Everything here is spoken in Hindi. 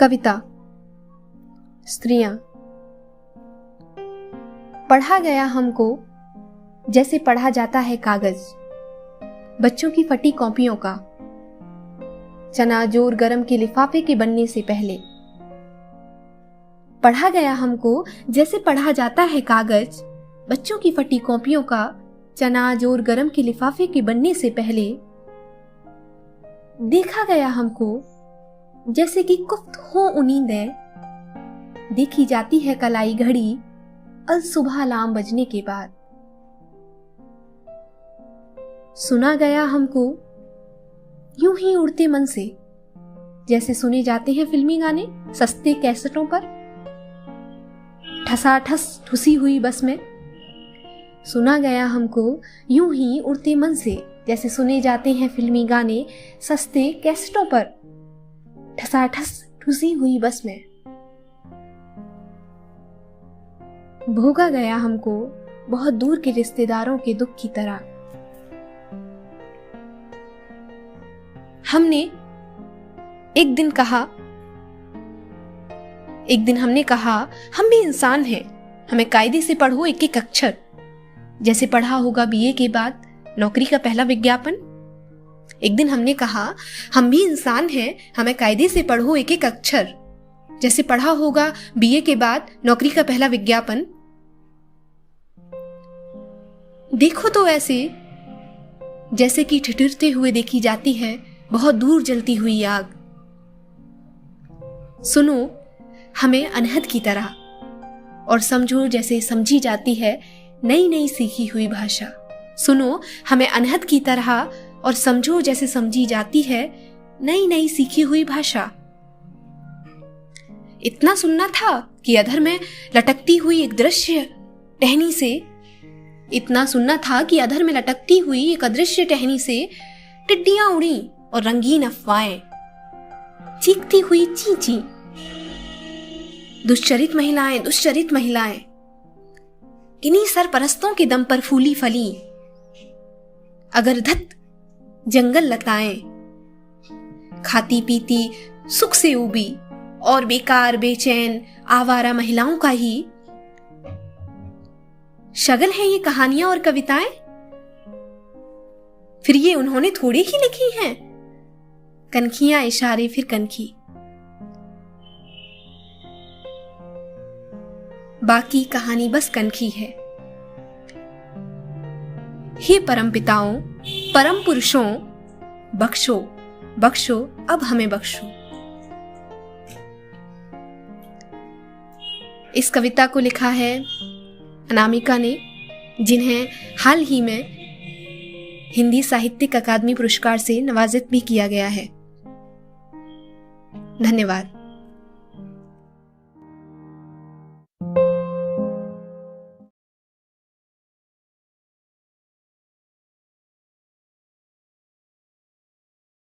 कविता स्त्रियां। पढ़ा गया हमको जैसे पढ़ा जाता है कागज, बच्चों की फटी कॉपियों का, चना जोर गरम के लिफाफे के बनने से पहले। पढ़ा गया हमको जैसे पढ़ा जाता है कागज, बच्चों की फटी कॉपियों का, चना जोर गरम के लिफाफे के बनने से पहले। देखा गया हमको जैसे कि कुफ्त हो नींदें, देखी जाती है कलाई घड़ी अल सुबह अलार्म बजने के बाद। सुना गया हमको यूं ही उड़ते मन से, जैसे सुने जाते हैं फिल्मी गाने सस्ते कैसेटों पर, ठसाठस ठुसी हुई बस में। सुना गया हमको यूं ही उड़ते मन से, जैसे सुने जाते हैं फिल्मी गाने सस्ते कैसेटों पर, ठसाठस ठुसी हुई बस में। भोगा गया हमको बहुत दूर के रिश्तेदारों के दुख की तरह। हमने एक दिन हमने कहा हम भी इंसान हैं, हमें कायदे से पढ़ो एक एक अक्षर, जैसे पढ़ा होगा बीए के बाद नौकरी का पहला विज्ञापन। एक दिन हमने कहा हम भी इंसान हैं, हमें कायदे से पढ़ो एक एक अक्षर, जैसे पढ़ा होगा बीए के बाद नौकरी का पहला विज्ञापन। देखो तो ऐसे जैसे कि ठिठुरते हुए देखी जाती है बहुत दूर जलती हुई आग। सुनो हमें अनहद की तरह, और समझो जैसे समझी जाती है नई नई सीखी हुई भाषा। सुनो हमें अनहद की तरह, और समझो जैसे समझी जाती है नई नई सीखी हुई भाषा। इतना सुनना था कि अधर में लटकती हुई एक दृश्य टहनी से, इतना सुनना था कि अधर में लटकती हुई एक अदृश्य टहनी से टिड्डियां उड़ी और रंगीन अफवाहें, चीखती हुई चींची। दुश्चरित महिलाएं किन्हीं सरपरस्तों के दम पर फूली फली, अगर धत जंगल लताएं, खाती पीती सुख से उबी और बेकार बेचैन आवारा महिलाओं का ही शगल है ये कहानियां और कविताएं। फिर ये उन्होंने थोड़ी ही लिखी हैं, कनखियां इशारे फिर कनखी, बाकी कहानी बस कनखी है। हे परम पिताओं, परम पुरुषों, बख्शो बख्शो अब हमें बख्शो। इस कविता को लिखा है अनामिका ने, जिन्हें हाल ही में हिंदी साहित्यिक अकादमी पुरस्कार से नवाजित भी किया गया है। धन्यवाद।